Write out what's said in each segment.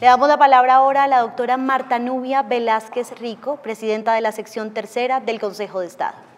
Le damos la palabra ahora a la doctora Marta Nubia Velázquez Rico, presidenta de la sección tercera del Consejo de Estado.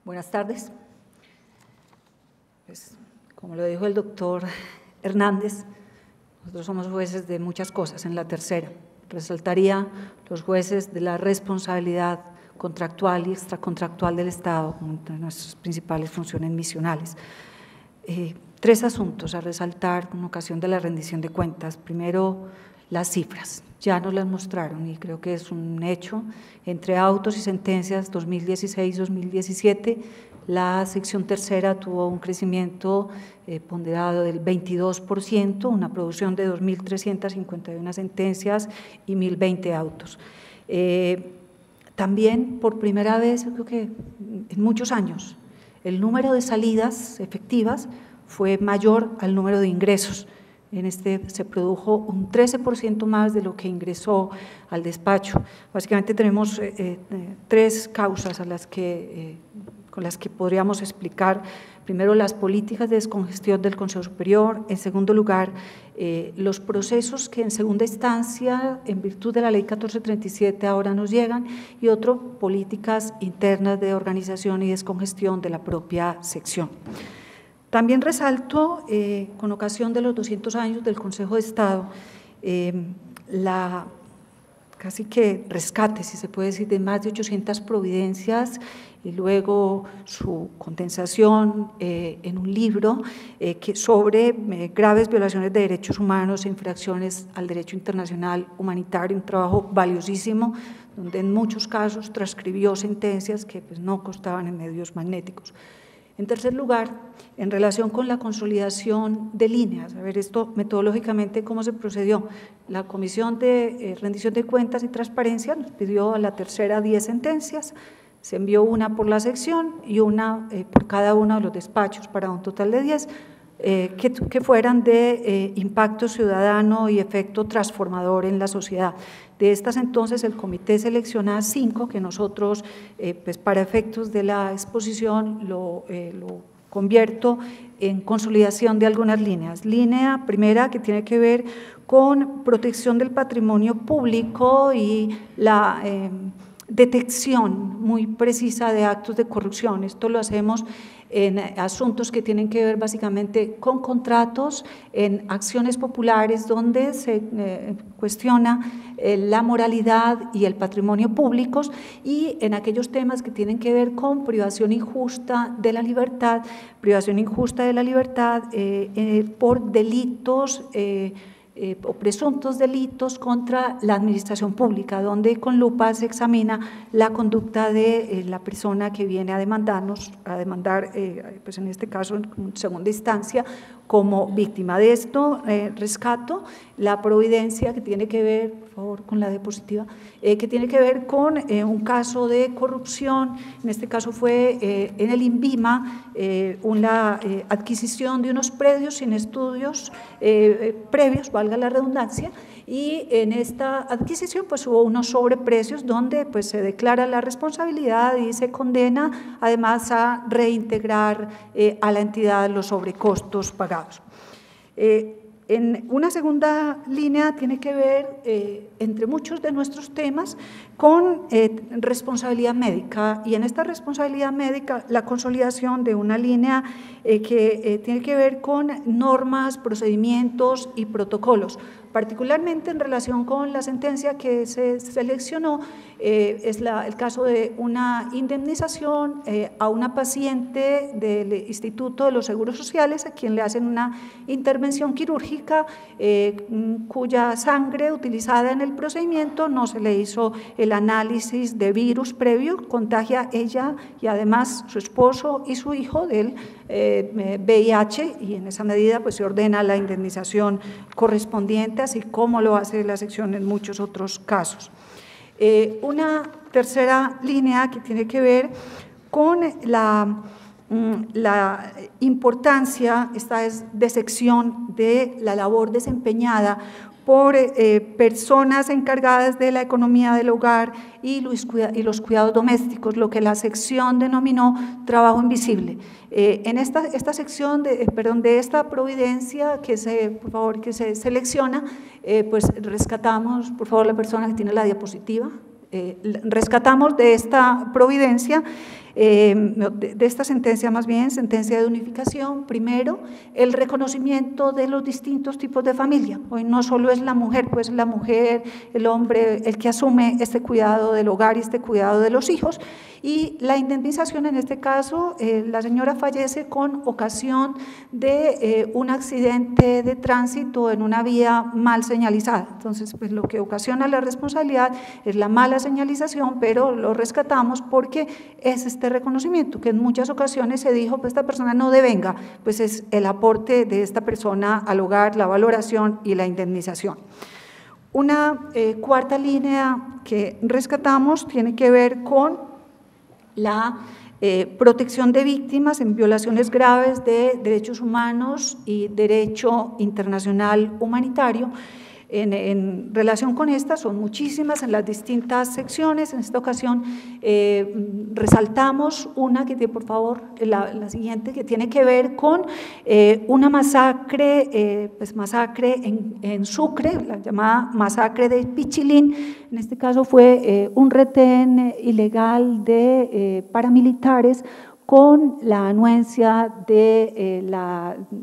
Buenas tardes. Pues, como lo dijo el doctor Hernández, nosotros somos jueces de muchas cosas en la tercera. Resaltaría los jueces de la responsabilidad contractual y extracontractual del Estado, entre nuestras principales funciones misionales. Tres asuntos a resaltar con ocasión de la rendición de cuentas. Primero, las cifras. Ya nos las mostraron y creo que es un hecho. Entre autos y sentencias 2016-2017, la sección tercera tuvo un crecimiento ponderado del 22%, una producción de 2.351 sentencias y 1.020 autos. También, por primera vez, yo creo que en muchos años, el número de salidas efectivas fue mayor al número de ingresos. En este se produjo un 13% más de lo que ingresó al despacho. Básicamente tenemos tres causas con las que podríamos explicar. Primero, las políticas de descongestión del Consejo Superior. En segundo lugar, los procesos que en segunda instancia, en virtud de la Ley 1437, ahora nos llegan. Y otro, políticas internas de organización y descongestión de la propia sección. También resalto, con ocasión de los 200 años del Consejo de Estado, la casi que rescate, si se puede decir, de más de 800 providencias y luego su condensación en un libro sobre graves violaciones de derechos humanos e infracciones al derecho internacional humanitario, un trabajo valiosísimo, donde en muchos casos transcribió sentencias que pues, no constaban en medios magnéticos. En tercer lugar, en relación con la consolidación de líneas, a ver esto metodológicamente cómo se procedió. La Comisión de Rendición de Cuentas y Transparencia nos pidió a la tercera 10 sentencias, se envió una por la sección y una por cada uno de los despachos para un total de 10, que fueran de impacto ciudadano y efecto transformador en la sociedad. De estas entonces el comité selecciona 5 que nosotros pues para efectos de la exposición lo convierto en consolidación de algunas líneas. Línea primera que tiene que ver con protección del patrimonio público y la detección muy precisa de actos de corrupción. Esto lo hacemos en asuntos que tienen que ver básicamente con contratos, en acciones populares donde se cuestiona la moralidad y el patrimonio públicos y en aquellos temas que tienen que ver con privación injusta de la libertad por delitos o presuntos delitos contra la administración pública, donde con lupa se examina la conducta de la persona que viene a demandar, pues en este caso en segunda instancia, como víctima. De esto rescato la providencia que tiene que ver, por favor, con la diapositiva, que tiene que ver con un caso de corrupción. En este caso fue en el INVIMA una adquisición de unos predios sin estudios previos, valga la redundancia, y en esta adquisición pues hubo unos sobreprecios donde pues se declara la responsabilidad y se condena además a reintegrar a la entidad los sobrecostos pagados. En una segunda línea tiene que ver, entre muchos de nuestros temas, con responsabilidad médica, y en esta responsabilidad médica la consolidación de una línea que tiene que ver con normas, procedimientos y protocolos, particularmente en relación con la sentencia que se seleccionó, es el caso de una indemnización a una paciente del Instituto de los Seguros Sociales, a quien le hacen una intervención quirúrgica cuya sangre utilizada en el procedimiento no se le hizo el análisis de virus previo, contagia ella y además su esposo y su hijo del VIH, y en esa medida pues se ordena la indemnización correspondiente, así como lo hace la sección en muchos otros casos. Una tercera línea que tiene que ver con la importancia, esta es de sección de la labor desempeñada por personas encargadas de la economía del hogar y los cuidados domésticos, lo que la sección denominó trabajo invisible. En esta sección de esta providencia que se selecciona, pues rescatamos, por favor, la persona que tiene la diapositiva, rescatamos de esta providencia, de esta sentencia más bien, sentencia de unificación, primero, el reconocimiento de los distintos tipos de familia. Hoy no solo es la mujer, pues la mujer, el hombre, el que asume este cuidado del hogar y este cuidado de los hijos, y la indemnización en este caso, la señora fallece con ocasión de un accidente de tránsito en una vía mal señalizada. Entonces, pues lo que ocasiona la responsabilidad es la mala señalización, pero lo rescatamos porque es este reconocimiento, que en muchas ocasiones se dijo, pues esta persona no devenga, pues es el aporte de esta persona al hogar, la valoración y la indemnización. Una cuarta línea que rescatamos tiene que ver con la protección de víctimas en violaciones graves de derechos humanos y derecho internacional humanitario. En relación con esta, son muchísimas en las distintas secciones. En esta ocasión resaltamos una que, por favor, la siguiente, que tiene que ver con una masacre, masacre en Sucre, la llamada masacre de Pichilín. En este caso fue un retén ilegal de paramilitares con la anuencia de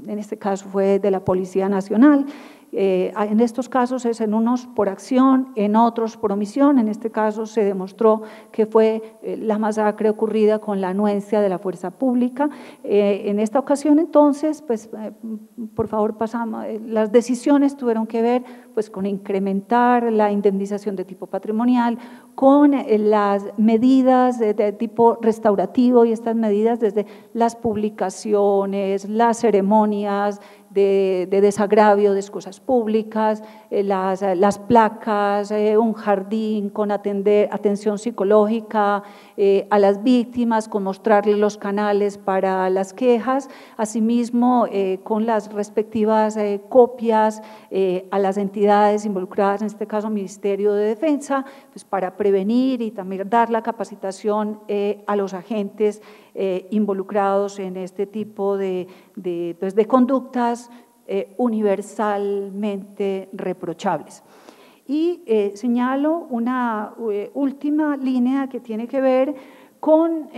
en este caso fue de la Policía Nacional. En estos casos es en unos por acción, en otros por omisión. En este caso se demostró que fue la masacre ocurrida con la anuencia de la fuerza pública. En esta ocasión entonces, pues por favor pasamos, las decisiones tuvieron que ver pues con incrementar la indemnización de tipo patrimonial, con las medidas de tipo restaurativo, y estas medidas desde las publicaciones, las ceremonias de desagravio de cosas públicas, las placas, un jardín con atención psicológica a las víctimas, con mostrarles los canales para las quejas, asimismo con las respectivas copias a las entidades involucradas, en este caso Ministerio de Defensa, pues para prevenir y también dar la capacitación a los agentes involucrados en este tipo de conductas universalmente reprochables. Y señalo una última línea que tiene que ver con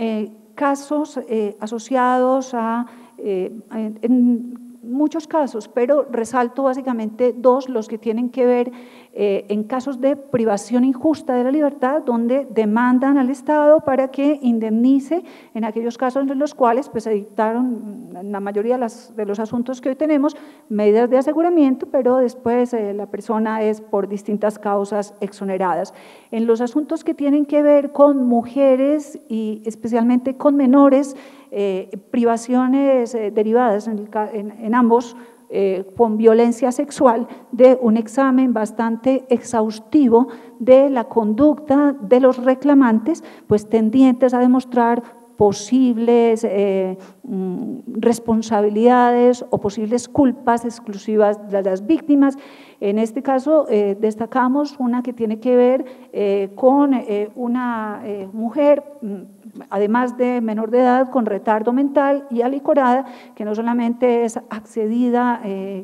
casos asociados a, en muchos casos, pero resalto básicamente dos, los que tienen que ver en casos de privación injusta de la libertad, donde demandan al Estado para que indemnice en aquellos casos en los cuales pues, se dictaron, en la mayoría de los asuntos que hoy tenemos, medidas de aseguramiento, pero después la persona es por distintas causas exoneradas. En los asuntos que tienen que ver con mujeres y especialmente con menores, privaciones derivadas en ambos con violencia sexual, de un examen bastante exhaustivo de la conducta de los reclamantes, pues tendientes a demostrar posibles responsabilidades o posibles culpas exclusivas de las víctimas. En este caso destacamos una que tiene que ver con una mujer, además de menor de edad, con retardo mental y alicorada, que no solamente es accedida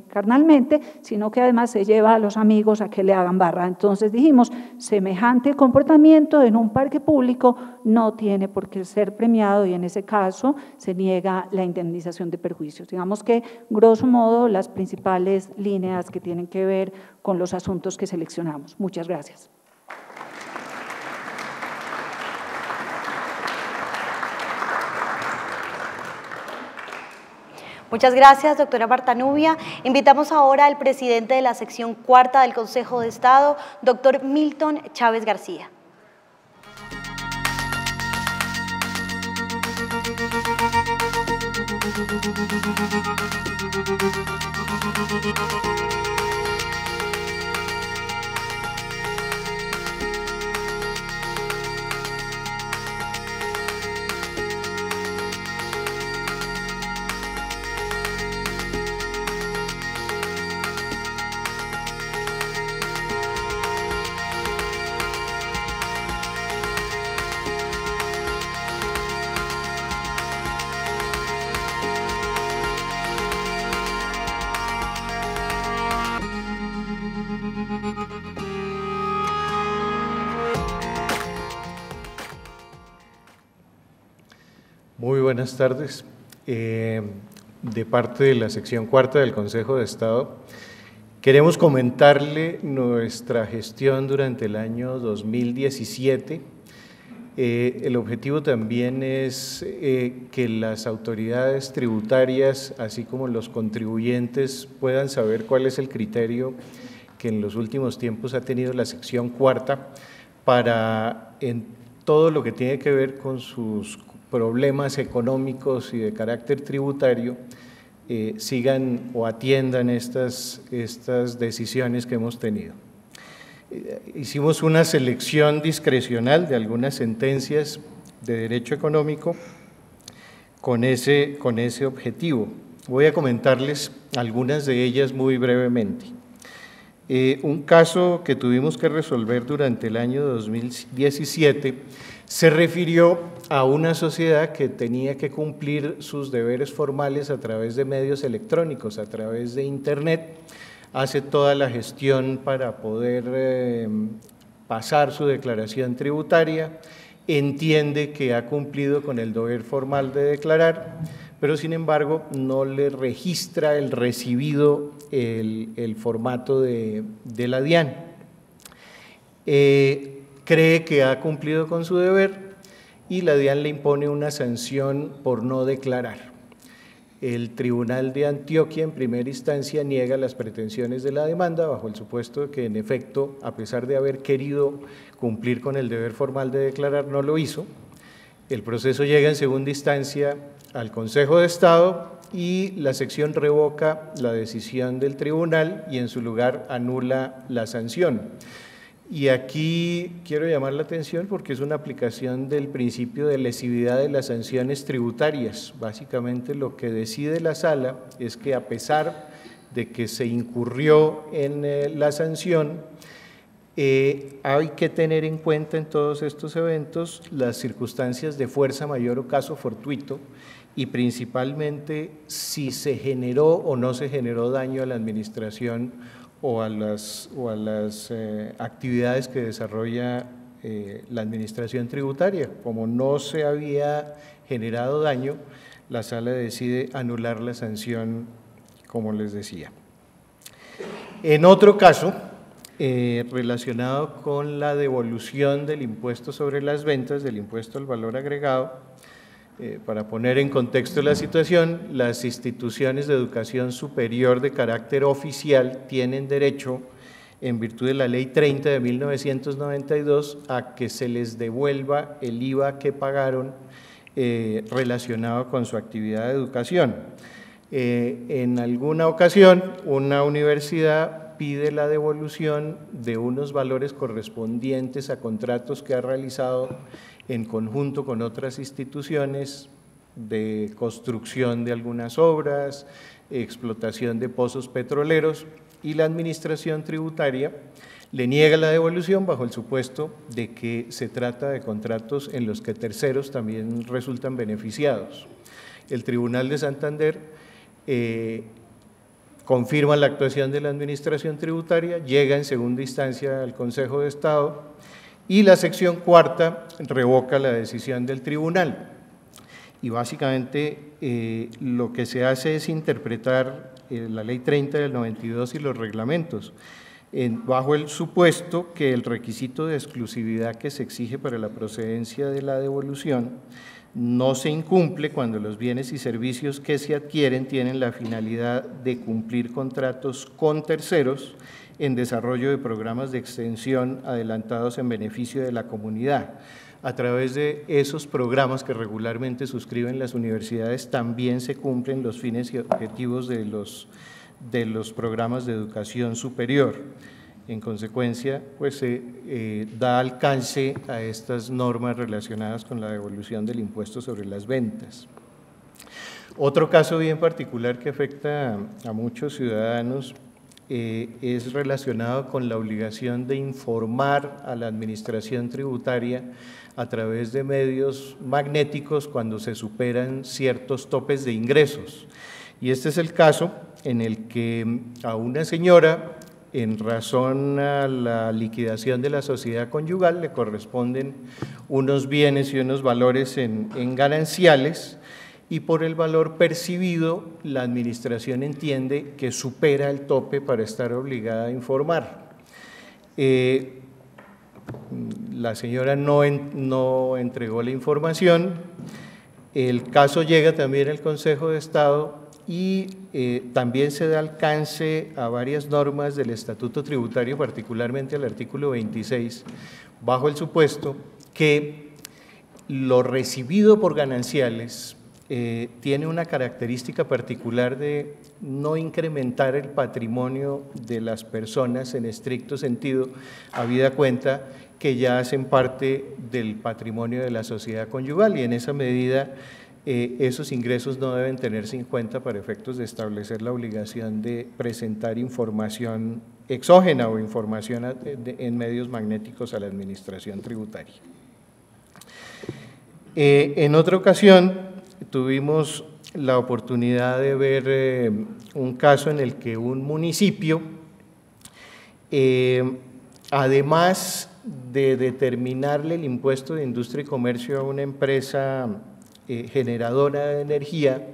carnalmente, sino que además se lleva a los amigos a que le hagan barra. Entonces dijimos, semejante comportamiento en un parque público no tiene por qué ser premiado y en ese caso se niega la indemnización de perjuicios. Digamos que, grosso modo, las principales líneas que tienen que ver con los asuntos que seleccionamos. Muchas gracias. Muchas gracias, doctora Marta Nubia. Invitamos ahora al presidente de la sección cuarta del Consejo de Estado, doctor Milton Chávez García. Muy buenas tardes. De parte de la sección cuarta del Consejo de Estado, queremos comentarle nuestra gestión durante el año 2017. El objetivo también es que las autoridades tributarias, así como los contribuyentes, puedan saber cuál es el criterio que en los últimos tiempos ha tenido la sección cuarta para, en todo lo que tiene que ver con sus problemas económicos y de carácter tributario, sigan o atiendan estas decisiones que hemos tenido. Hicimos una selección discrecional de algunas sentencias de derecho económico con ese objetivo. Voy a comentarles algunas de ellas muy brevemente. Un caso que tuvimos que resolver durante el año 2017 se refirió a una sociedad que tenía que cumplir sus deberes formales a través de medios electrónicos, a través de Internet, hace toda la gestión para poder pasar su declaración tributaria, entiende que ha cumplido con el deber formal de declarar, pero sin embargo no le registra el recibido el formato de la DIAN. Cree que ha cumplido con su deber y la DIAN le impone una sanción por no declarar. El Tribunal de Antioquia en primera instancia niega las pretensiones de la demanda bajo el supuesto de que en efecto, a pesar de haber querido cumplir con el deber formal de declarar, no lo hizo. El proceso llega en segunda instancia al Consejo de Estado y la sección revoca la decisión del tribunal y en su lugar anula la sanción. Y aquí quiero llamar la atención porque es una aplicación del principio de lesividad de las sanciones tributarias. Básicamente lo que decide la sala es que a pesar de que se incurrió en la sanción, hay que tener en cuenta en todos estos eventos las circunstancias de fuerza mayor o caso fortuito y principalmente si se generó o no se generó daño a la administración o a las actividades que desarrolla la administración tributaria. Como no se había generado daño, la sala decide anular la sanción, como les decía. En otro caso, relacionado con la devolución del impuesto sobre las ventas, del impuesto al valor agregado, para poner en contexto la situación, las instituciones de educación superior de carácter oficial tienen derecho, en virtud de la Ley 30 de 1992, a que se les devuelva el IVA que pagaron relacionado con su actividad de educación. En alguna ocasión, una universidad pide la devolución de unos valores correspondientes a contratos que ha realizado en conjunto con otras instituciones de construcción de algunas obras, explotación de pozos petroleros, y la administración tributaria le niega la devolución bajo el supuesto de que se trata de contratos en los que terceros también resultan beneficiados. El Tribunal de Santander confirma la actuación de la administración tributaria, llega en segunda instancia al Consejo de Estado y la sección cuarta revoca la decisión del tribunal. Y básicamente lo que se hace es interpretar la Ley 30 del 92 y los reglamentos, bajo el supuesto que el requisito de exclusividad que se exige para la procedencia de la devolución no se incumple cuando los bienes y servicios que se adquieren tienen la finalidad de cumplir contratos con terceros en desarrollo de programas de extensión adelantados en beneficio de la comunidad. A través de esos programas que regularmente suscriben las universidades también se cumplen los fines y objetivos de los programas de educación superior. En consecuencia, pues se da alcance a estas normas relacionadas con la devolución del impuesto sobre las ventas. Otro caso bien particular que afecta a muchos ciudadanos es relacionado con la obligación de informar a la administración tributaria a través de medios magnéticos cuando se superan ciertos topes de ingresos. Y este es el caso en el que a una señora, en razón a la liquidación de la sociedad conyugal, le corresponden unos bienes y unos valores en gananciales, y por el valor percibido la administración entiende que supera el tope para estar obligada a informar. La señora no entregó la información, el caso llega también al Consejo de Estado y también se da alcance a varias normas del Estatuto Tributario, particularmente al artículo 26, bajo el supuesto que lo recibido por gananciales tiene una característica particular de no incrementar el patrimonio de las personas en estricto sentido, habida cuenta que ya hacen parte del patrimonio de la sociedad conyugal, y en esa medida esos ingresos no deben tenerse en cuenta para efectos de establecer la obligación de presentar información exógena o información en medios magnéticos a la administración tributaria. En otra ocasión tuvimos la oportunidad de ver un caso en el que un municipio, además de determinarle el impuesto de industria y comercio a una empresa generadora de energía,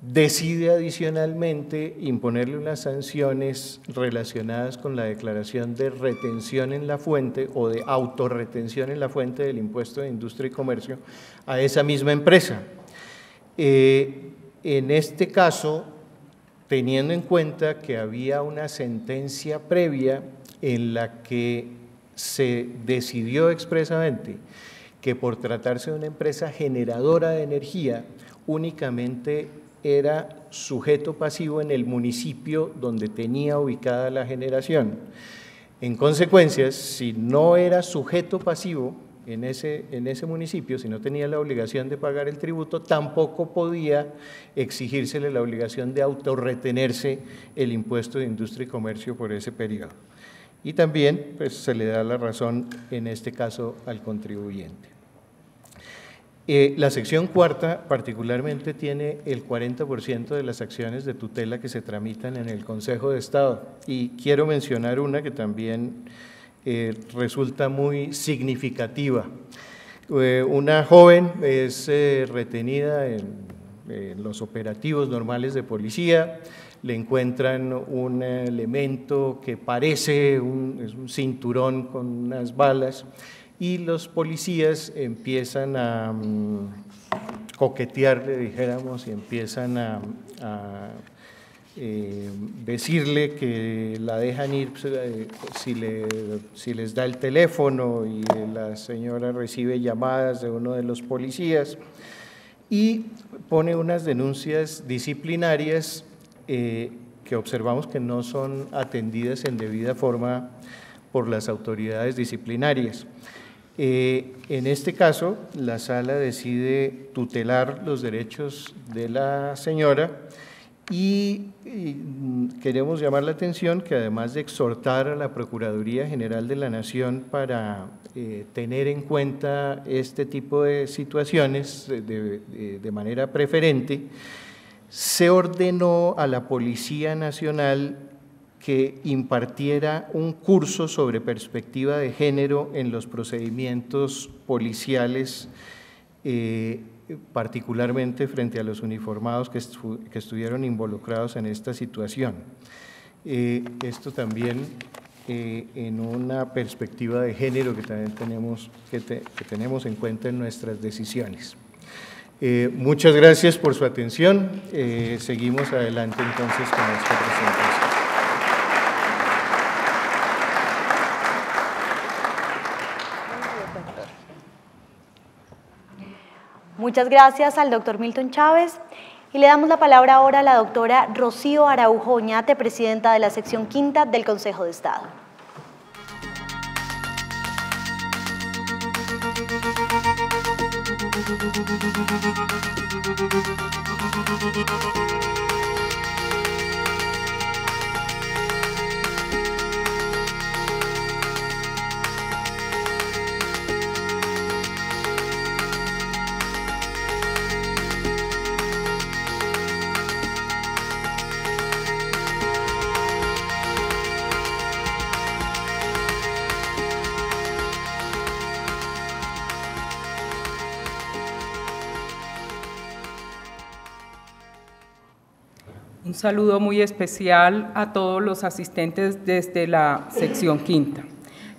decide adicionalmente imponerle unas sanciones relacionadas con la declaración de retención en la fuente o de autorretención en la fuente del impuesto de industria y comercio a esa misma empresa. En este caso, teniendo en cuenta que había una sentencia previa en la que se decidió expresamente que por tratarse de una empresa generadora de energía únicamente era sujeto pasivo en el municipio donde tenía ubicada la generación. En consecuencia, si no era sujeto pasivo en ese municipio, si no tenía la obligación de pagar el tributo, tampoco podía exigírsele la obligación de autorretenerse el impuesto de industria y comercio por ese periodo. Y también pues, se le da la razón en este caso al contribuyente. La sección cuarta particularmente tiene el 40% de las acciones de tutela que se tramitan en el Consejo de Estado, y quiero mencionar una que también resulta muy significativa. Una joven es retenida en los operativos normales de policía, le encuentran un elemento que parece es un cinturón con unas balas, y los policías empiezan a coquetearle, dijéramos, y empiezan a decirle que la dejan ir si les da el teléfono y la señora recibe llamadas de uno de los policías, y pone unas denuncias disciplinarias que observamos que no son atendidas en debida forma por las autoridades disciplinarias. En este caso, la sala decide tutelar los derechos de la señora y queremos llamar la atención que además de exhortar a la Procuraduría General de la Nación para tener en cuenta este tipo de situaciones de manera preferente, se ordenó a la Policía Nacional que impartiera un curso sobre perspectiva de género en los procedimientos policiales, particularmente frente a los uniformados que estuvieron involucrados en esta situación. Esto también en una perspectiva de género que también tenemos en cuenta en nuestras decisiones. Muchas gracias por su atención. Seguimos adelante entonces con esta presentación. Muchas gracias al doctor Milton Chávez y le damos la palabra ahora a la doctora Rocío Araujo Oñate, presidenta de la sección quinta del Consejo de Estado. Un saludo muy especial a todos los asistentes desde la sección quinta.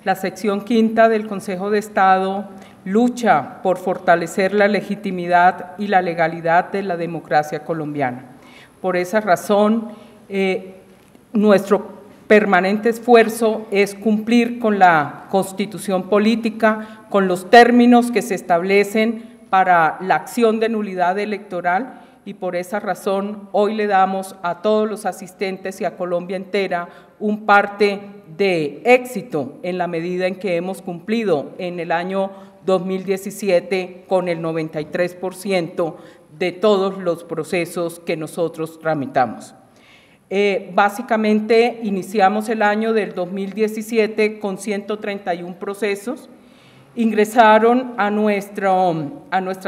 La sección quinta del Consejo de Estado lucha por fortalecer la legitimidad y la legalidad de la democracia colombiana. Por esa razón, nuestro permanente esfuerzo es cumplir con la Constitución política, con los términos que se establecen para la acción de nulidad electoral, y por esa razón hoy le damos a todos los asistentes y a Colombia entera un parte de éxito en la medida en que hemos cumplido en el año 2017 con el 93% de todos los procesos que nosotros tramitamos. Básicamente iniciamos el año del 2017 con 131 procesos. Ingresaron a nuestra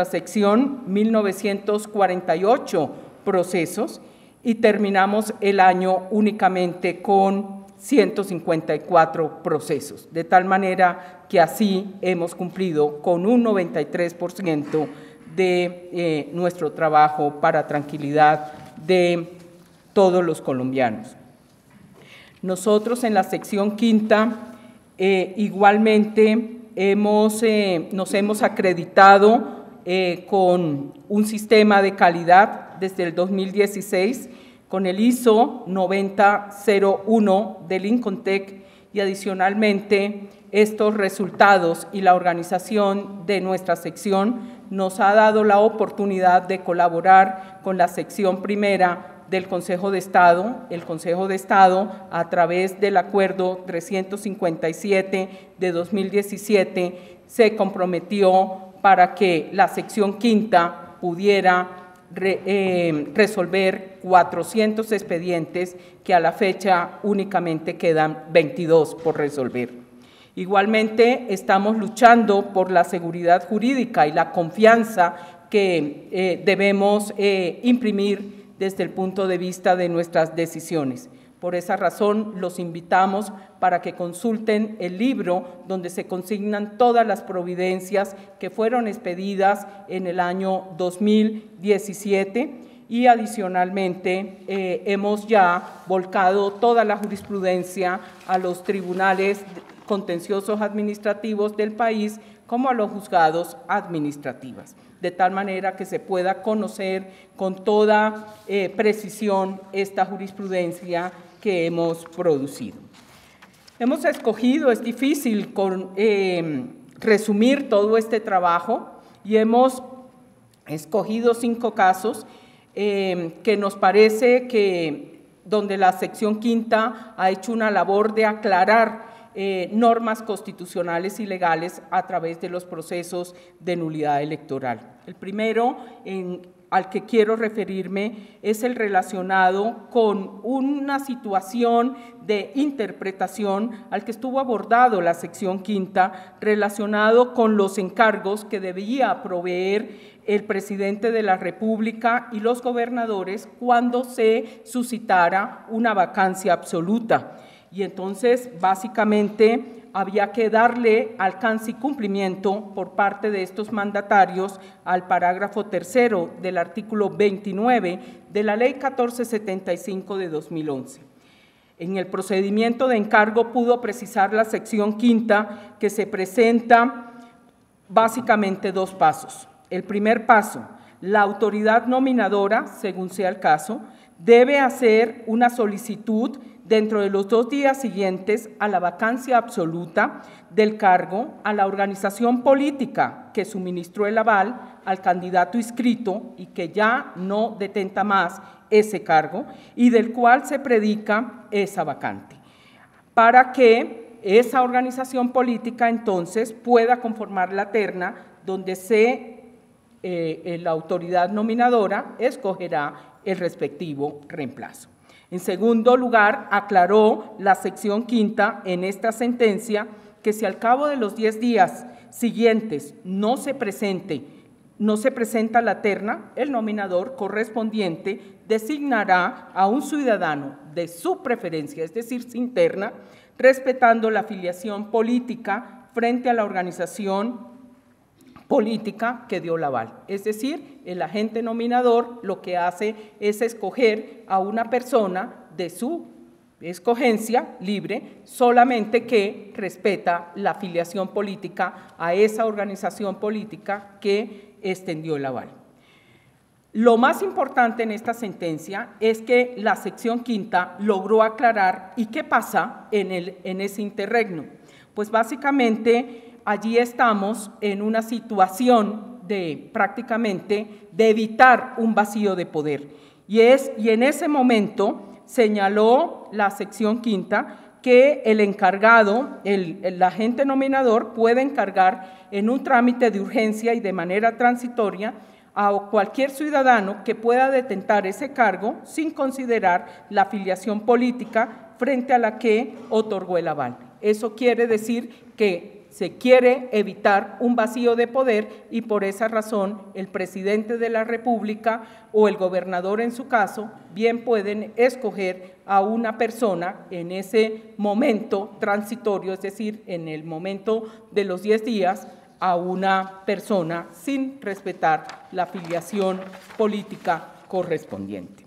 sección 1948 procesos y terminamos el año únicamente con 154 procesos, de tal manera que así hemos cumplido con un 93% de nuestro trabajo para tranquilidad de todos los colombianos. Nosotros en la sección quinta igualmente nos hemos acreditado con un sistema de calidad desde el 2016 con el ISO 9001 del INCONTEC, y adicionalmente estos resultados y la organización de nuestra sección nos ha dado la oportunidad de colaborar con la sección primera del Consejo de Estado. El Consejo de Estado, a través del Acuerdo 357 de 2017, se comprometió para que la sección quinta pudiera resolver 400 expedientes, que a la fecha únicamente quedan 22 por resolver. Igualmente, estamos luchando por la seguridad jurídica y la confianza que debemos imprimir desde el punto de vista de nuestras decisiones. Por esa razón, los invitamos para que consulten el libro donde se consignan todas las providencias que fueron expedidas en el año 2017 y adicionalmente hemos ya volcado toda la jurisprudencia a los tribunales contenciosos administrativos del país como a los juzgados administrativos, de tal manera que se pueda conocer con toda precisión esta jurisprudencia que hemos producido. Hemos escogido, es difícil resumir todo este trabajo, y hemos escogido 5 casos que nos parece que donde la sección quinta ha hecho una labor de aclarar normas constitucionales y legales a través de los procesos de nulidad electoral. El primero al que quiero referirme es el relacionado con una situación de interpretación al que estuvo abordado la sección quinta, relacionado con los encargos que debía proveer el presidente de la República y los gobernadores cuando se suscitara una vacancia absoluta. Y entonces, básicamente, había que darle alcance y cumplimiento por parte de estos mandatarios al parágrafo 3º del artículo 29 de la Ley 1475 de 2011. En el procedimiento de encargo pudo precisar la sección quinta que se presenta básicamente 2 pasos. El primer paso, la autoridad nominadora, según sea el caso, debe hacer una solicitud dentro de los 2 días siguientes a la vacancia absoluta del cargo a la organización política que suministró el aval al candidato inscrito y que ya no detenta más ese cargo y del cual se predica esa vacante, para que esa organización política entonces pueda conformar la terna donde la autoridad nominadora escogerá el respectivo reemplazo. En segundo lugar, aclaró la sección quinta en esta sentencia que si al cabo de los 10 días siguientes no se presenta la terna, el nominador correspondiente designará a un ciudadano de su preferencia, es decir, sin terna, respetando la afiliación política frente a la organización política que dio la aval. Es decir, el agente nominador lo que hace es escoger a una persona de su escogencia libre, solamente que respeta la afiliación política a esa organización política que extendió el aval. Lo más importante en esta sentencia es que la sección quinta logró aclarar ¿y qué pasa en ese interregno? Pues básicamente allí estamos en una situación prácticamente de evitar un vacío de poder. Y en ese momento señaló la sección quinta que el encargado, el agente nominador puede encargar en un trámite de urgencia y de manera transitoria a cualquier ciudadano que pueda detentar ese cargo sin considerar la afiliación política frente a la que otorgó el aval. Eso quiere decir que se quiere evitar un vacío de poder y por esa razón el presidente de la República o el gobernador en su caso bien pueden escoger a una persona en ese momento transitorio, es decir, en el momento de los 10 días, a una persona sin respetar la afiliación política correspondiente.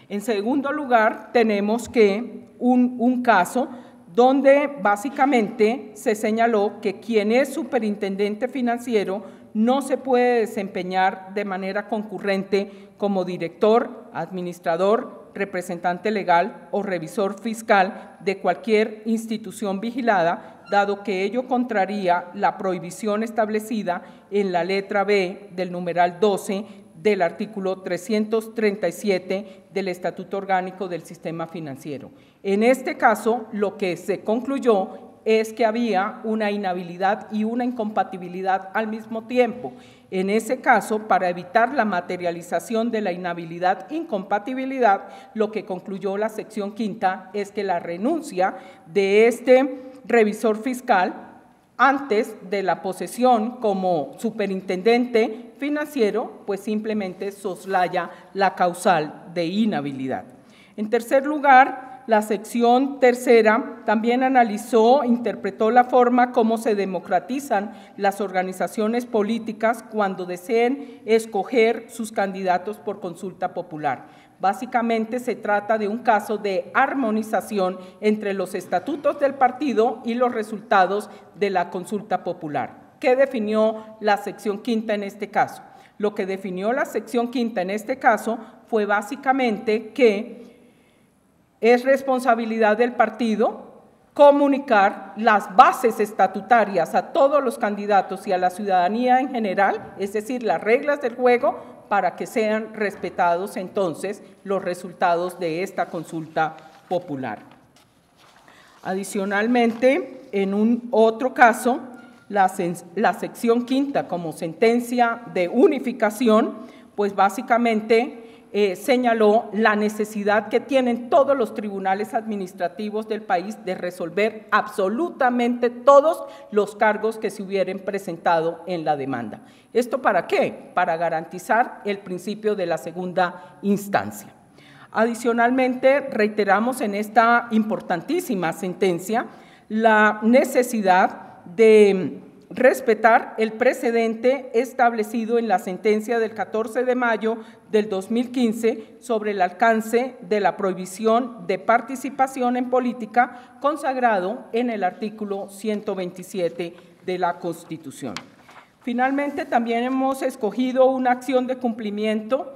En segundo lugar, tenemos que un caso donde básicamente se señaló que quien es superintendente financiero no se puede desempeñar de manera concurrente como director, administrador, representante legal o revisor fiscal de cualquier institución vigilada, dado que ello contraría la prohibición establecida en la letra B del numeral 12 del artículo 337 del Estatuto Orgánico del Sistema Financiero. En este caso, lo que se concluyó es que había una inhabilidad y una incompatibilidad al mismo tiempo. En ese caso, para evitar la materialización de la inhabilidad-incompatibilidad, lo que concluyó la sección quinta es que la renuncia de este revisor fiscal antes de la posesión como superintendente financiero, pues simplemente soslaya la causal de inhabilidad. En tercer lugar, la sección tercera también analizó, interpretó la forma como se democratizan las organizaciones políticas cuando deseen escoger sus candidatos por consulta popular. Básicamente se trata de un caso de armonización entre los estatutos del partido y los resultados de la consulta popular. ¿Qué definió la sección quinta en este caso? Lo que definió la sección quinta en este caso fue básicamente que es responsabilidad del partido comunicar las bases estatutarias a todos los candidatos y a la ciudadanía en general, es decir, las reglas del juego, para que sean respetados entonces los resultados de esta consulta popular. Adicionalmente, en un otro caso, la sección quinta como sentencia de unificación, pues básicamente señaló la necesidad que tienen todos los tribunales administrativos del país de resolver absolutamente todos los cargos que se hubieran presentado en la demanda. ¿Esto para qué? Para garantizar el principio de la segunda instancia. Adicionalmente, reiteramos en esta importantísima sentencia la necesidad de respetar el precedente establecido en la sentencia del 14 de mayo del 2015 sobre el alcance de la prohibición de participación en política consagrado en el artículo 127 de la Constitución. Finalmente, también hemos escogido una acción de cumplimiento,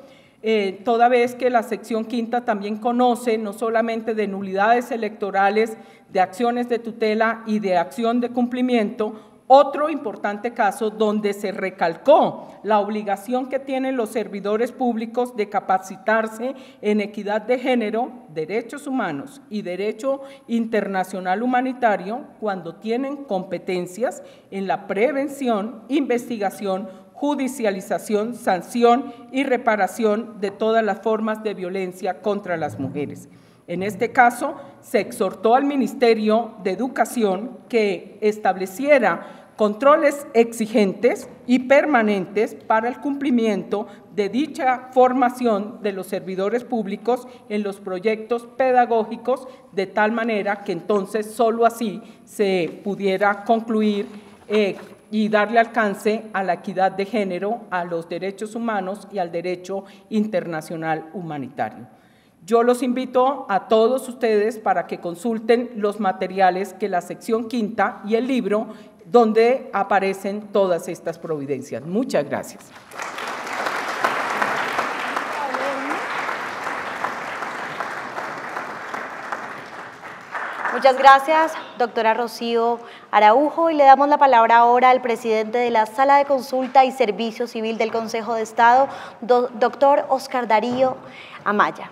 toda vez que la sección quinta también conoce no solamente de nulidades electorales, de acciones de tutela y de acción de cumplimiento, otro importante caso donde se recalcó la obligación que tienen los servidores públicos de capacitarse en equidad de género, derechos humanos y derecho internacional humanitario cuando tienen competencias en la prevención, investigación, judicialización, sanción y reparación de todas las formas de violencia contra las mujeres. En este caso, se exhortó al Ministerio de Educación que estableciera controles exigentes y permanentes para el cumplimiento de dicha formación de los servidores públicos en los proyectos pedagógicos, de tal manera que entonces solo así se pudiera concluir y darle alcance a la equidad de género, a los derechos humanos y al derecho internacional humanitario. Yo los invito a todos ustedes para que consulten los materiales que la sección quinta y el libro donde aparecen todas estas providencias. Muchas gracias. Muchas gracias, doctora Rocío Araujo, y le damos la palabra ahora al presidente de la Sala de Consulta y Servicio Civil del Consejo de Estado, doctor Oscar Darío Amaya.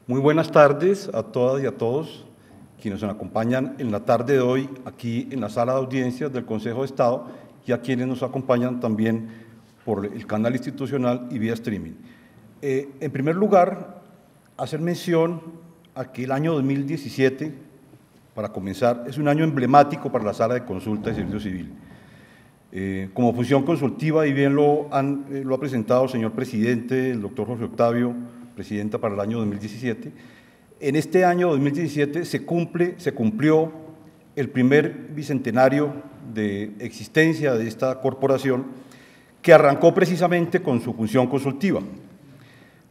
Muy buenas tardes a todas y a todos quienes nos acompañan en la tarde de hoy aquí en la sala de audiencias del Consejo de Estado y a quienes nos acompañan también por el canal institucional y vía streaming. En primer lugar, hacer mención a que el año 2017, para comenzar, es un año emblemático para la Sala de Consulta y Servicio Civil. Como función consultiva, y bien lo ha presentado el señor presidente, el doctor Jorge Octavio, presidenta para el año 2017, en este año 2017 se cumplió el primer bicentenario de existencia de esta corporación, que arrancó precisamente con su función consultiva.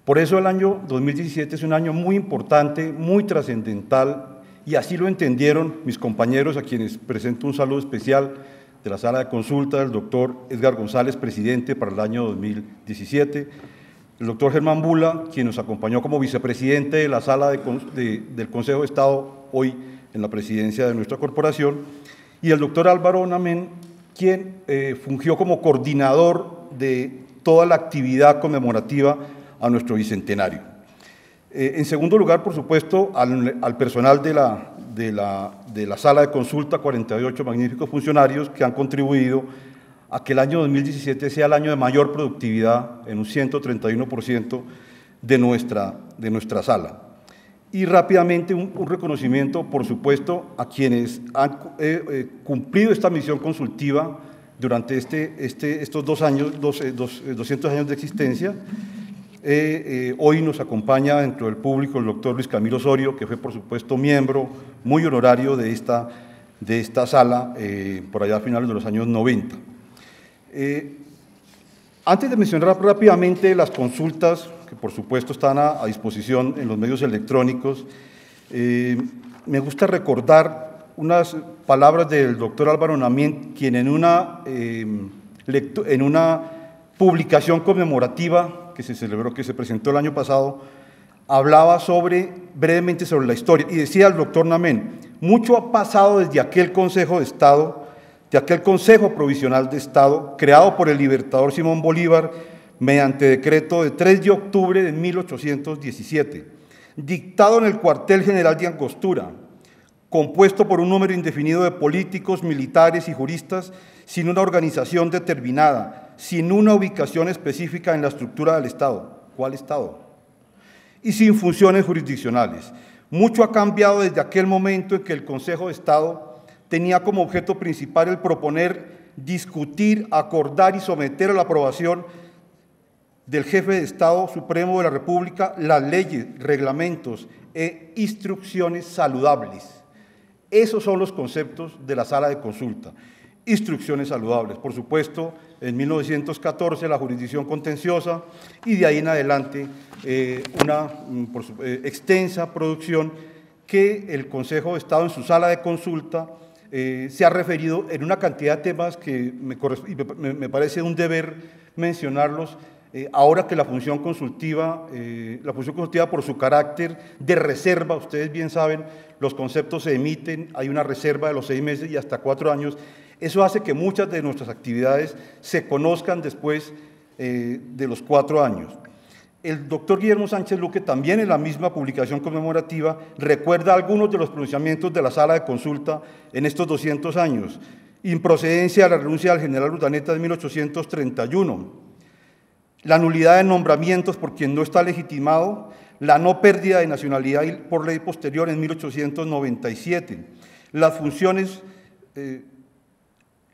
Por eso el año 2017 es un año muy importante, muy trascendental, y así lo entendieron mis compañeros, a quienes presento un saludo especial de la Sala de Consulta, del doctor Edgar González, presidente para el año 2017, el doctor Germán Bula, quien nos acompañó como vicepresidente de la Sala del Consejo de Estado, hoy en la presidencia de nuestra corporación, y el doctor Álvaro Namén, quien fungió como coordinador de toda la actividad conmemorativa a nuestro bicentenario. En segundo lugar, por supuesto, al personal de la Sala de Consulta, 48 magníficos funcionarios que han contribuido a que el año 2017 sea el año de mayor productividad, en un 131% de nuestra sala. Y rápidamente un reconocimiento, por supuesto, a quienes han cumplido esta misión consultiva durante estos 200 años de existencia. Hoy nos acompaña dentro del público el doctor Luis Camilo Osorio, que fue, por supuesto, miembro muy honorario de esta sala por allá a finales de los años 90. Antes de mencionar rápidamente las consultas, que por supuesto están a disposición en los medios electrónicos, me gusta recordar unas palabras del doctor Álvaro Namén, quien en una publicación conmemorativa que se presentó el año pasado, hablaba brevemente sobre la historia, y decía el doctor Namén: mucho ha pasado desde aquel Consejo de Estado, de aquel Consejo Provisional de Estado, creado por el libertador Simón Bolívar mediante decreto de 3 de octubre de 1817, dictado en el cuartel general de Angostura, compuesto por un número indefinido de políticos, militares y juristas, sin una organización determinada, sin una ubicación específica en la estructura del Estado. ¿Cuál Estado? Y sin funciones jurisdiccionales. Mucho ha cambiado desde aquel momento en que el Consejo de Estado tenía como objeto principal el proponer, discutir, acordar y someter a la aprobación del jefe de Estado Supremo de la República las leyes, reglamentos e instrucciones saludables. Esos son los conceptos de la Sala de Consulta. Instrucciones saludables, por supuesto, en 1914 la jurisdicción contenciosa, y de ahí en adelante una extensa producción que el Consejo de Estado en su Sala de Consulta se ha referido en una cantidad de temas que me parece un deber mencionarlos, ahora que la función consultiva por su carácter de reserva, ustedes bien saben, los conceptos se emiten, hay una reserva de los 6 meses y hasta 4 años, eso hace que muchas de nuestras actividades se conozcan después de los 4 años. El doctor Guillermo Sánchez Luque, también en la misma publicación conmemorativa, recuerda algunos de los pronunciamientos de la Sala de Consulta en estos 200 años. Improcedencia de la renuncia del general Urdaneta de 1831, la nulidad de nombramientos por quien no está legitimado, la no pérdida de nacionalidad por ley posterior en 1897, las funciones,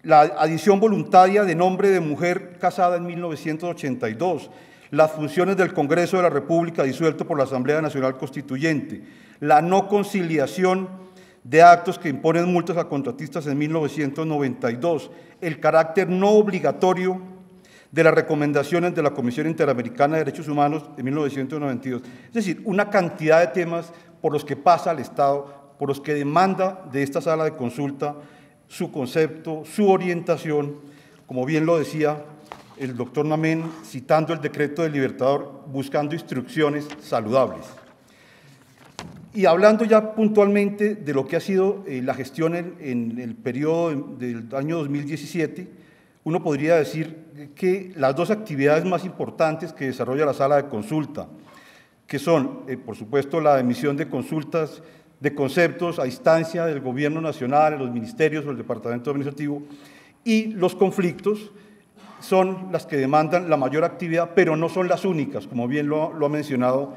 la adición voluntaria de nombre de mujer casada en 1982, las funciones del Congreso de la República disuelto por la Asamblea Nacional Constituyente, la no conciliación de actos que imponen multas a contratistas en 1992, el carácter no obligatorio de las recomendaciones de la Comisión Interamericana de Derechos Humanos de 1992. Es decir, una cantidad de temas por los que pasa el Estado, por los que demanda de esta Sala de Consulta su concepto, su orientación, como bien lo decía el doctor Namén, citando el decreto del Libertador, buscando instrucciones saludables. Y hablando ya puntualmente de lo que ha sido la gestión en el periodo del año 2017, uno podría decir que las dos actividades más importantes que desarrolla la Sala de Consulta, que son, por supuesto, la emisión de consultas de conceptos a instancia del Gobierno Nacional, los ministerios o el Departamento Administrativo, y los conflictos son las que demandan la mayor actividad, pero no son las únicas, como bien lo ha mencionado,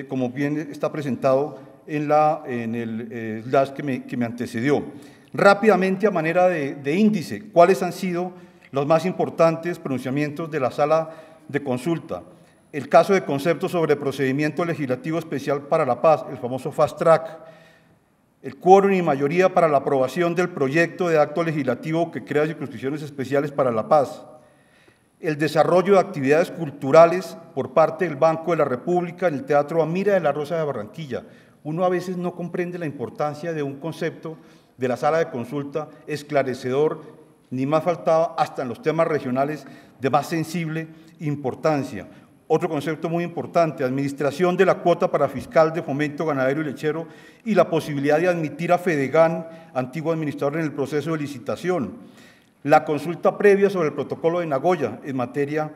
como bien está presentado en el slash que me antecedió. Rápidamente, a manera de índice, ¿cuáles han sido los más importantes pronunciamientos de la sala de consulta? El caso de conceptos sobre procedimiento legislativo especial para la paz, el famoso Fast Track, el quórum y mayoría para la aprobación del proyecto de acto legislativo que crea circunscripciones especiales para la paz, el desarrollo de actividades culturales por parte del Banco de la República en el Teatro Amira de la Rosa de Barranquilla. Uno a veces no comprende la importancia de un concepto de la sala de consulta esclarecedor, ni más faltaba hasta en los temas regionales de más sensible importancia. Otro concepto muy importante, administración de la cuota para fiscal de fomento ganadero y lechero y la posibilidad de admitir a Fedegan, antiguo administrador, en el proceso de licitación. La consulta previa sobre el protocolo de Nagoya en materia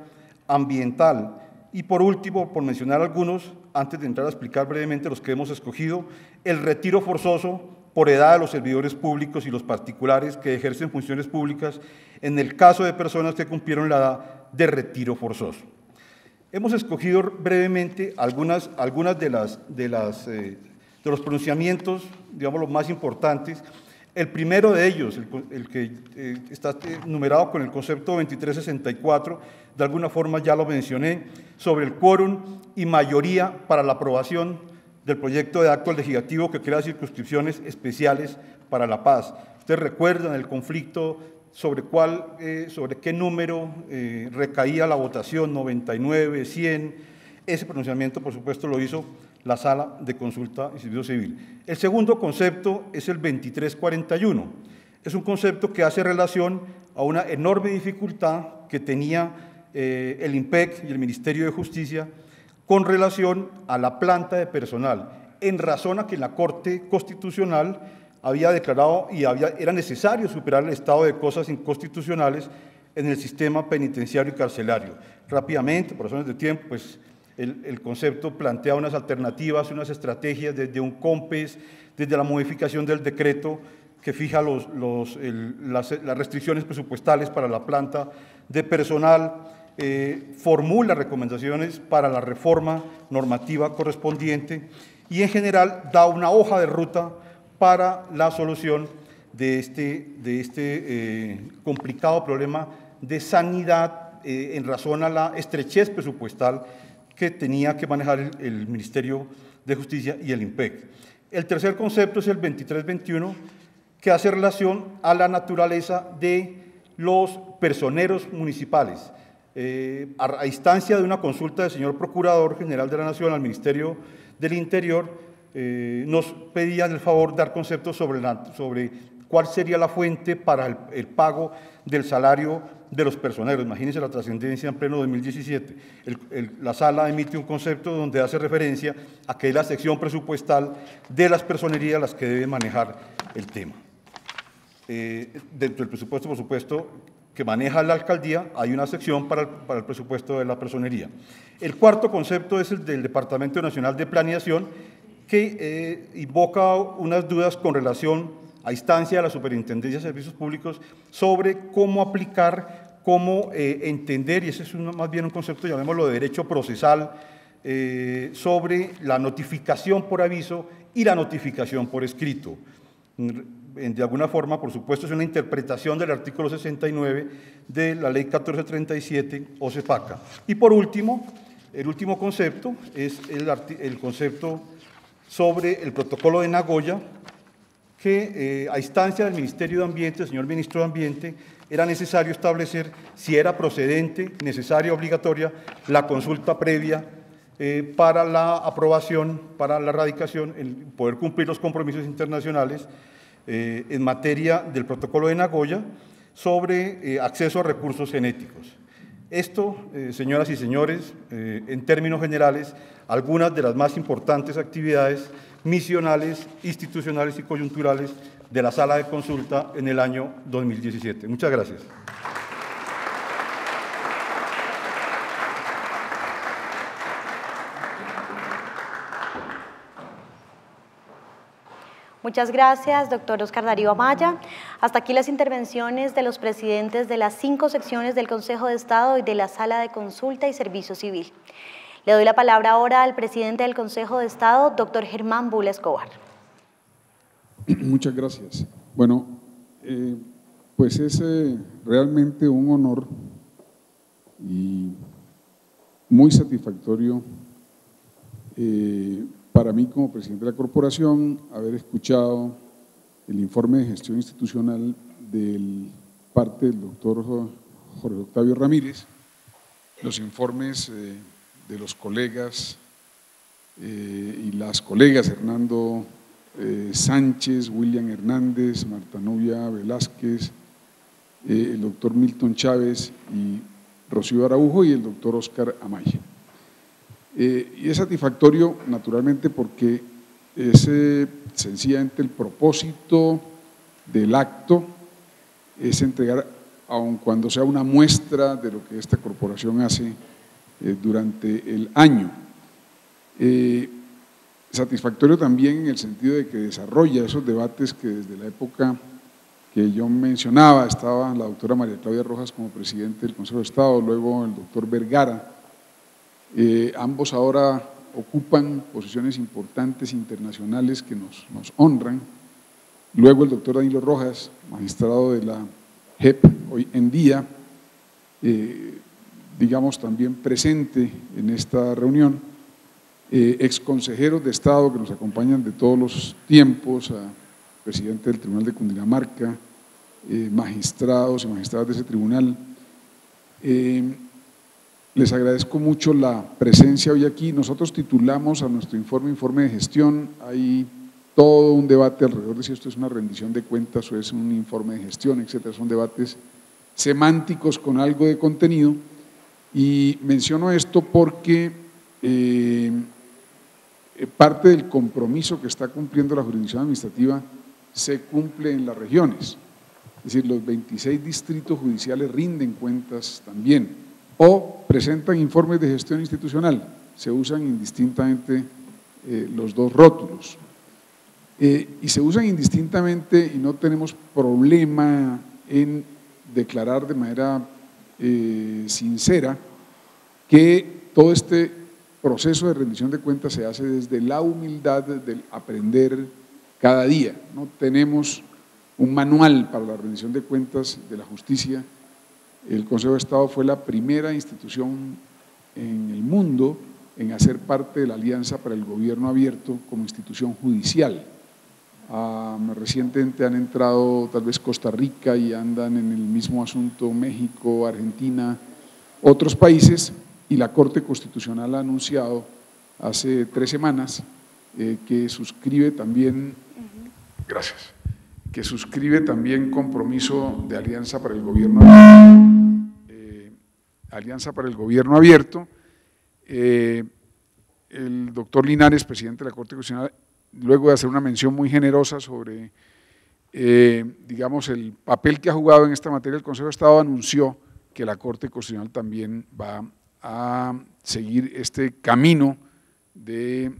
ambiental. Y por último, por mencionar algunos, antes de entrar a explicar brevemente los que hemos escogido, el retiro forzoso por edad de los servidores públicos y los particulares que ejercen funciones públicas en el caso de personas que cumplieron la edad de retiro forzoso. Hemos escogido brevemente algunas de los pronunciamientos, digamos, los más importantes. El primero de ellos, el que está numerado con el concepto 2364, de alguna forma ya lo mencioné, sobre el quórum y mayoría para la aprobación del proyecto de acto legislativo que crea circunscripciones especiales para la paz. Ustedes recuerdan el conflicto sobre qué número recaía la votación, 99, 100. Ese pronunciamiento, por supuesto, lo hizo la Sala de Consulta y Servicio Civil. El segundo concepto es el 2341. Es un concepto que hace relación a una enorme dificultad que tenía el IMPEC y el Ministerio de Justicia con relación a la planta de personal, en razón a que la Corte Constitucional había declarado y era necesario superar el estado de cosas inconstitucionales en el sistema penitenciario y carcelario. Rápidamente, por razones de tiempo, pues el concepto plantea unas alternativas, unas estrategias desde un COMPES, desde la modificación del decreto que fija las restricciones presupuestales para la planta de personal, formula recomendaciones para la reforma normativa correspondiente y en general da una hoja de ruta para la solución de este complicado problema de sanidad en razón a la estrechez presupuestal que tenía que manejar el Ministerio de Justicia y el IMPEC. El tercer concepto es el 2321, que hace relación a la naturaleza de los personeros municipales. A instancia de una consulta del señor Procurador General de la Nación al Ministerio del Interior, nos pedían el favor de dar conceptos sobre cuál sería la fuente para el pago del salario de los personeros. Imagínense la trascendencia en pleno 2017. La sala emite un concepto donde hace referencia a que es la sección presupuestal de las personerías las que debe manejar el tema. Dentro del presupuesto, por supuesto, que maneja la alcaldía, hay una sección para el presupuesto de la personería. El cuarto concepto es el del Departamento Nacional de Planeación, que invoca unas dudas con relación a instancia de la Superintendencia de Servicios Públicos sobre cómo aplicar, cómo entender, y ese es más bien un concepto, llamémoslo de derecho procesal, sobre la notificación por aviso y la notificación por escrito. De alguna forma, por supuesto, es una interpretación del artículo 69 de la Ley 1437 OCEPACA. Y por último, el último concepto es el concepto sobre el protocolo de Nagoya, que a instancia del Ministerio de Ambiente, señor Ministro de Ambiente, era necesario establecer si era procedente, necesaria, obligatoria, la consulta previa para la aprobación, para la radicación, el poder cumplir los compromisos internacionales en materia del protocolo de Nagoya sobre acceso a recursos genéticos. Esto, señoras y señores, en términos generales, algunas de las más importantes actividades misionales, institucionales y coyunturales de la Sala de Consulta en el año 2017. Muchas gracias. Muchas gracias, doctor Óscar Darío Amaya. Hasta aquí las intervenciones de los presidentes de las 5 secciones del Consejo de Estado y de la Sala de Consulta y Servicio Civil. Le doy la palabra ahora al presidente del Consejo de Estado, doctor Germán Bula Escobar. Muchas gracias. Bueno, pues es realmente un honor y muy satisfactorio para mí como presidente de la corporación haber escuchado el informe de gestión institucional del parte del doctor Jorge Octavio Ramírez, los informes de los colegas y las colegas Hernando Sánchez, William Hernández, Marta Nubia Velázquez, el doctor Milton Chávez y Rocío Araujo y el doctor Óscar Amaya. Y es satisfactorio naturalmente porque es sencillamente el propósito del acto es entregar, aun cuando sea una muestra de lo que esta corporación hace durante el año. Satisfactorio también en el sentido de que desarrolla esos debates que desde la época que yo mencionaba, estaba la doctora María Claudia Rojas como presidente del Consejo de Estado, luego el doctor Vergara, ambos ahora ocupan posiciones importantes internacionales que nos honran, luego el doctor Danilo Rojas, magistrado de la JEP hoy en día, digamos también presente en esta reunión, ex consejeros de Estado que nos acompañan de todos los tiempos, presidente del Tribunal de Cundinamarca, magistrados y magistradas de ese tribunal. Les agradezco mucho la presencia hoy aquí. Nosotros titulamos a nuestro informe de gestión, hay todo un debate alrededor de si esto es una rendición de cuentas o es un informe de gestión, etcétera. Son debates semánticos con algo de contenido y menciono esto porque parte del compromiso que está cumpliendo la jurisdicción administrativa se cumple en las regiones, es decir, los 26 distritos judiciales rinden cuentas también o presentan informes de gestión institucional, se usan indistintamente los dos rótulos y se usan indistintamente y no tenemos problema en declarar de manera sincera que todo este proceso de rendición de cuentas se hace desde la humildad del aprender cada día. No tenemos un manual para la rendición de cuentas de la justicia. El Consejo de Estado fue la primera institución en el mundo en hacer parte de la Alianza para el Gobierno Abierto como institución judicial. Recientemente han entrado tal vez Costa Rica y andan en el mismo asunto México, Argentina, otros países, y la Corte Constitucional ha anunciado hace 3 semanas que suscribe también, gracias, que suscribe también compromiso de Alianza para el Gobierno Abierto. El doctor Linares, presidente de la Corte Constitucional, luego de hacer una mención muy generosa sobre, digamos, el papel que ha jugado en esta materia el Consejo de Estado, anunció que la Corte Constitucional también va a seguir este camino de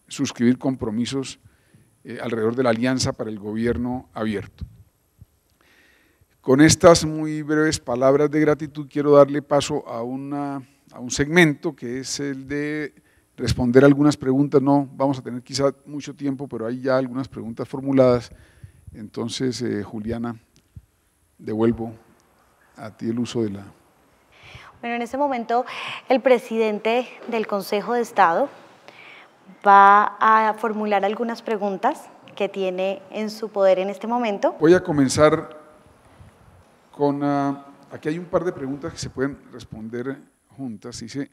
suscribir compromisos alrededor de la Alianza para el Gobierno Abierto. Con estas muy breves palabras de gratitud quiero darle paso a un segmento que es el de responder algunas preguntas. No vamos a tener quizá mucho tiempo, pero hay ya algunas preguntas formuladas. Entonces, Juliana, devuelvo a ti el uso de la… Bueno, en este momento el presidente del Consejo de Estado va a formular algunas preguntas que tiene en su poder en este momento. Voy a comenzar con… aquí hay un par de preguntas que se pueden responder juntas. Dice,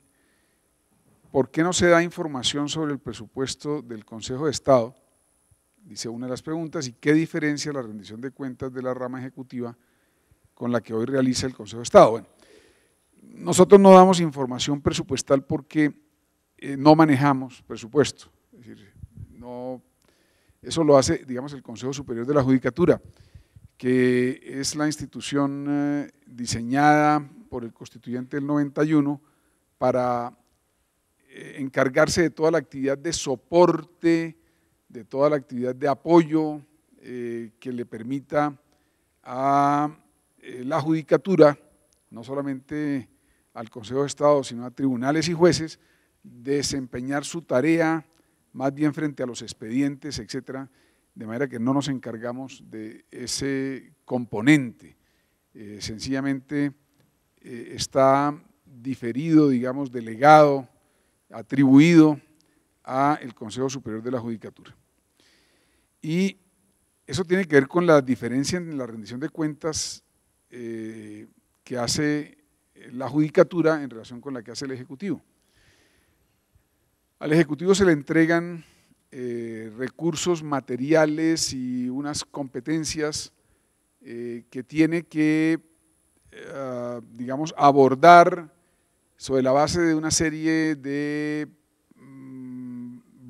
¿por qué no se da información sobre el presupuesto del Consejo de Estado? Dice una de las preguntas, ¿y qué diferencia la rendición de cuentas de la rama ejecutiva con la que hoy realiza el Consejo de Estado? Bueno, nosotros no damos información presupuestal porque no manejamos presupuesto, es decir, no, eso lo hace, digamos, el Consejo Superior de la Judicatura, que es la institución diseñada por el constituyente del 91 para encargarse de toda la actividad de soporte de toda la actividad de apoyo que le permita a la judicatura, no solamente al Consejo de Estado, sino a tribunales y jueces, desempeñar su tarea más bien frente a los expedientes, etcétera, de manera que no nos encargamos de ese componente. Sencillamente está diferido, digamos, delegado, atribuido al Consejo Superior de la Judicatura. Y eso tiene que ver con la diferencia en la rendición de cuentas que hace la Judicatura en relación con la que hace el Ejecutivo. Al Ejecutivo se le entregan recursos materiales y unas competencias que tiene que, digamos, abordar sobre la base de una serie de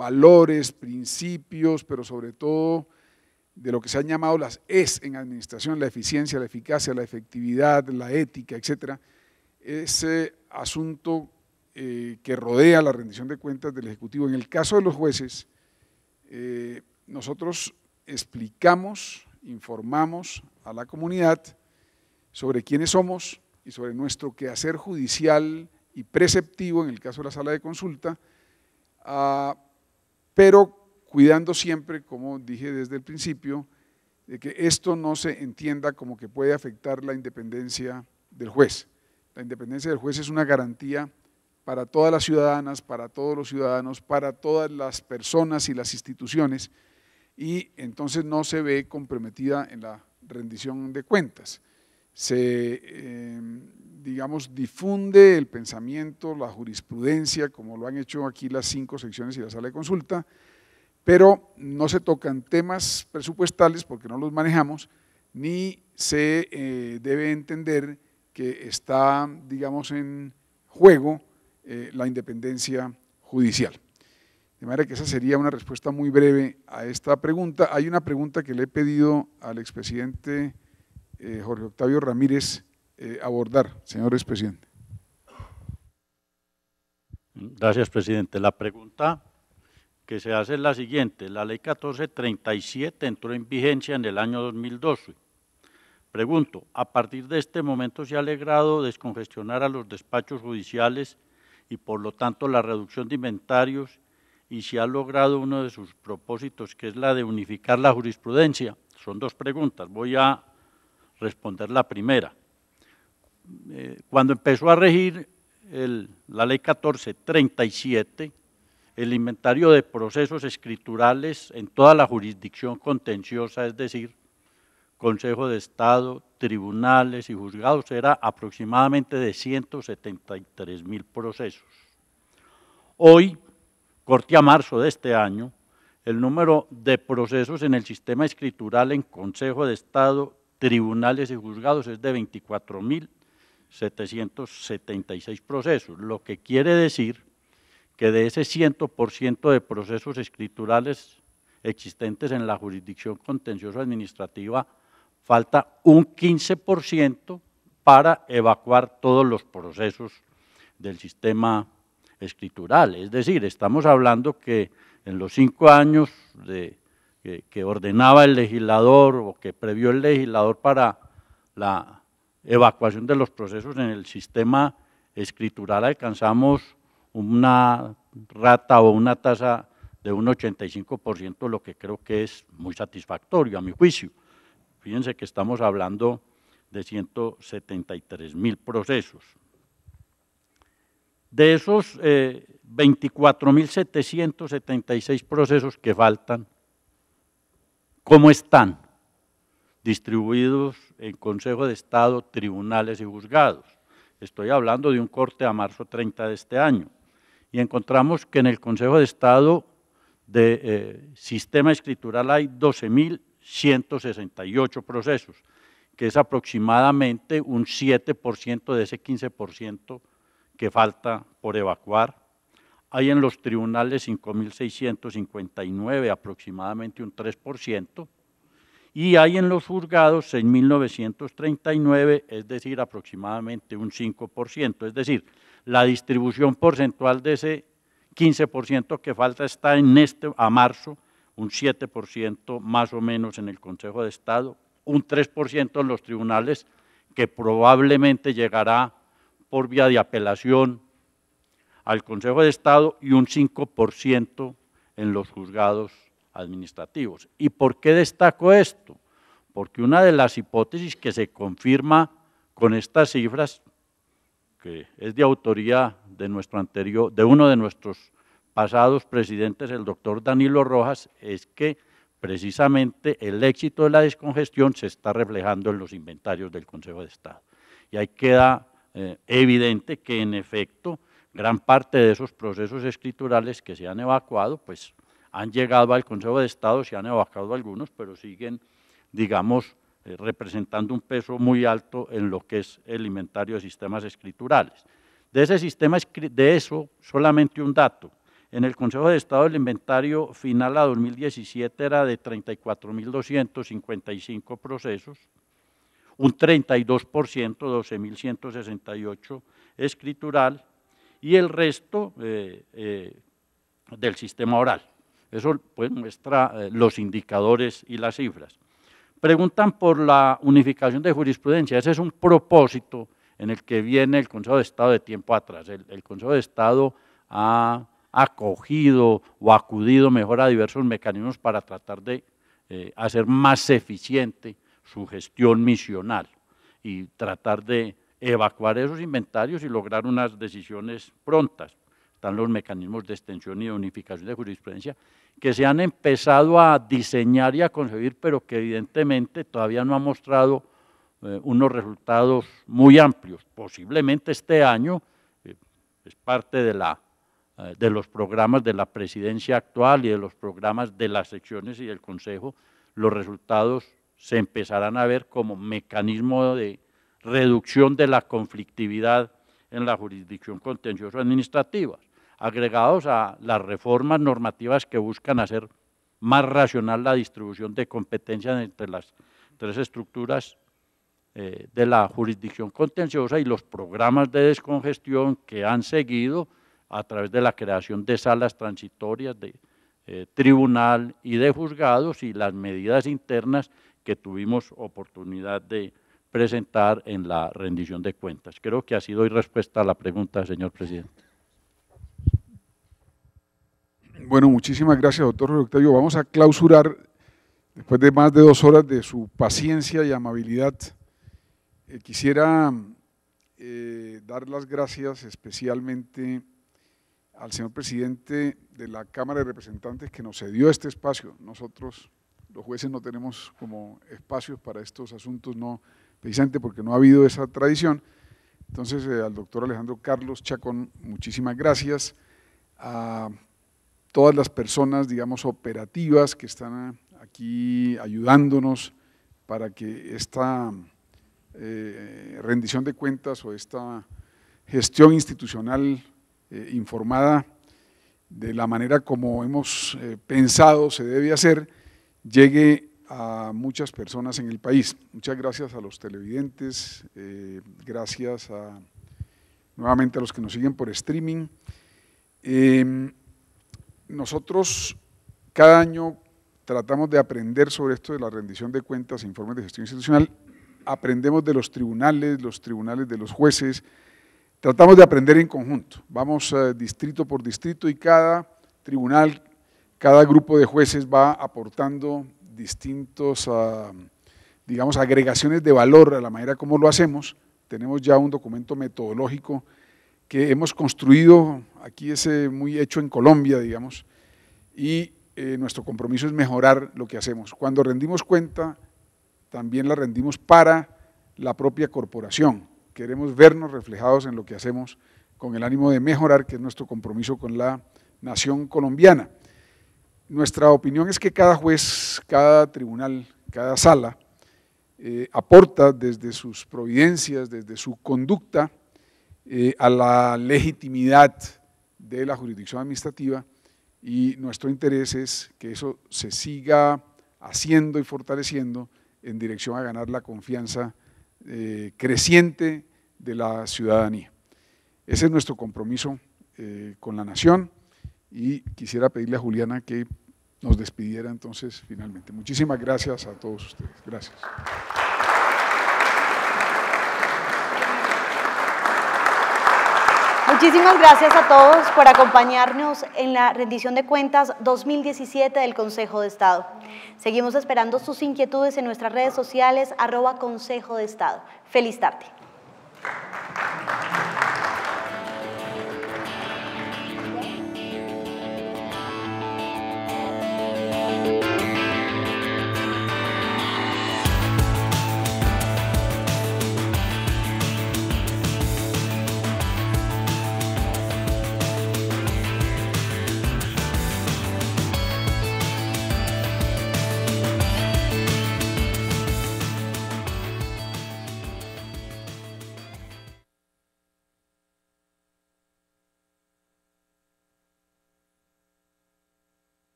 valores, principios, pero sobre todo de lo que se han llamado las ES en administración, la eficiencia, la eficacia, la efectividad, la ética, etcétera. Ese asunto que rodea la rendición de cuentas del Ejecutivo. En el caso de los jueces, nosotros explicamos, informamos a la comunidad sobre quiénes somos y sobre nuestro quehacer judicial y preceptivo en el caso de la sala de consulta, pero cuidando siempre, como dije desde el principio, de que esto no se entienda como que puede afectar la independencia del juez. La independencia del juez es una garantía para todas las ciudadanas, para todos los ciudadanos, para todas las personas y las instituciones, y entonces no se ve comprometida en la rendición de cuentas. Se, digamos, difunde el pensamiento, la jurisprudencia, como lo han hecho aquí las 5 secciones y la sala de consulta, pero no se tocan temas presupuestales porque no los manejamos, ni se debe entender que está, digamos, en juego la independencia judicial. De manera que esa sería una respuesta muy breve a esta pregunta. Hay una pregunta que le he pedido al expresidente Jorge Octavio Ramírez abordar, señor expresidente. Gracias, presidente. La pregunta que se hace es la siguiente. La ley 1437 entró en vigencia en el año 2012. Pregunto, ¿a partir de este momento se ha logrado descongestionar a los despachos judiciales y por lo tanto la reducción de inventarios y se ha logrado uno de sus propósitos, que es la de unificar la jurisprudencia? Son 2 preguntas, voy a responder la primera. Cuando empezó a regir la ley 1437, el inventario de procesos escriturales en toda la jurisdicción contenciosa, es decir, Consejo de Estado, tribunales y juzgados, era aproximadamente de 173.000 procesos. Hoy, corte a marzo de este año, el número de procesos en el sistema escritural en Consejo de Estado, tribunales y juzgados es de 24.776 procesos, lo que quiere decir que de ese 100% de procesos escriturales existentes en la jurisdicción contenciosa administrativa, falta un 15% para evacuar todos los procesos del sistema escritural. Es decir, estamos hablando que en los 5 años que ordenaba el legislador o que previó el legislador para la evacuación de los procesos en el sistema escritural, alcanzamos una rata o una tasa de un 85%, lo que creo que es muy satisfactorio a mi juicio. Fíjense que estamos hablando de 173.000 procesos. De esos 24.776 procesos que faltan, ¿cómo están distribuidos en Consejo de Estado, tribunales y juzgados? Estoy hablando de un corte a marzo 30 de este año. Y encontramos que en el Consejo de Estado de sistema escritural hay 12.168 procesos, que es aproximadamente un 7% de ese 15% que falta por evacuar. Hay en los tribunales 5.659, aproximadamente un 3%, y hay en los juzgados 6.939, es decir, aproximadamente un 5%, es decir, la distribución porcentual de ese 15% que falta está a marzo un 7% más o menos en el Consejo de Estado, un 3% en los tribunales, que probablemente llegará por vía de apelación al Consejo de Estado, y un 5% en los juzgados administrativos. ¿Y por qué destaco esto? Porque una de las hipótesis que se confirma con estas cifras, que es de autoría de uno de nuestros pasados presidentes, el doctor Danilo Rojas, es que precisamente el éxito de la descongestión se está reflejando en los inventarios del Consejo de Estado. Y ahí queda evidente que en efecto gran parte de esos procesos escriturales que se han evacuado, pues han llegado al Consejo de Estado, se han evacuado algunos, pero siguen, digamos, representando un peso muy alto en lo que es el inventario de sistemas escriturales. De eso, solamente un dato. En el Consejo de Estado el inventario final a 2017 era de 34.255 procesos, un 32%, 12.168 escritural, y el resto del sistema oral. Eso pues muestra los indicadores y las cifras. Preguntan por la unificación de jurisprudencia. Ese es un propósito en el que viene el Consejo de Estado de tiempo atrás. El Consejo de Estado ha acogido o acudido mejor a diversos mecanismos para tratar de hacer más eficiente su gestión misional y tratar de evacuar esos inventarios y lograr unas decisiones prontas. Están los mecanismos de extensión y de unificación de jurisprudencia que se han empezado a diseñar y a concebir, pero que evidentemente todavía no han mostrado unos resultados muy amplios. Posiblemente este año, es parte de los programas de la presidencia actual y de los programas de las secciones y del Consejo, los resultados se empezarán a ver como mecanismo de reducción de la conflictividad en la jurisdicción contencioso administrativa, agregados a las reformas normativas que buscan hacer más racional la distribución de competencias entre las tres estructuras de la jurisdicción contenciosa, y los programas de descongestión que han seguido a través de la creación de salas transitorias de tribunal y de juzgados, y las medidas internas que tuvimos oportunidad de presentar en la rendición de cuentas. Creo que así doy respuesta a la pregunta, señor presidente. Bueno, muchísimas gracias, doctor Jorge Octavio. Vamos a clausurar, después de más de 2 horas de su paciencia y amabilidad. Quisiera dar las gracias especialmente al señor presidente de la Cámara de Representantes, que nos cedió este espacio. Nosotros, los jueces, no tenemos como espacios para estos asuntos, no, precisamente porque no ha habido esa tradición. Entonces, al doctor Alejandro Carlos Chacón, muchísimas gracias. A todas las personas, digamos, operativas que están aquí ayudándonos para que esta rendición de cuentas o esta gestión institucional informada de la manera como hemos pensado se debe hacer, llegue a muchas personas en el país. Muchas gracias a los televidentes, gracias nuevamente a los que nos siguen por streaming. Nosotros cada año tratamos de aprender sobre esto de la rendición de cuentas e informes de gestión institucional, aprendemos de los tribunales de los jueces, tratamos de aprender en conjunto, vamos distrito por distrito y cada tribunal, cada grupo de jueces va aportando distintos, digamos, agregaciones de valor a la manera como lo hacemos. Tenemos ya un documento metodológico que hemos construido, aquí es muy hecho en Colombia, digamos, y nuestro compromiso es mejorar lo que hacemos. Cuando rendimos cuenta, también la rendimos para la propia corporación. Queremos vernos reflejados en lo que hacemos con el ánimo de mejorar, que es nuestro compromiso con la nación colombiana. Nuestra opinión es que cada juez, cada tribunal, cada sala aporta desde sus providencias, desde su conducta a la legitimidad de la jurisdicción administrativa, y nuestro interés es que eso se siga haciendo y fortaleciendo en dirección a ganar la confianza creciente de la ciudadanía. Ese es nuestro compromiso con la nación, y quisiera pedirle a Juliana que nos despidiera entonces finalmente. Muchísimas gracias a todos ustedes. Gracias. Muchísimas gracias a todos por acompañarnos en la rendición de cuentas 2017 del Consejo de Estado. Seguimos esperando sus inquietudes en nuestras redes sociales @Consejo de Estado. Feliz tarde.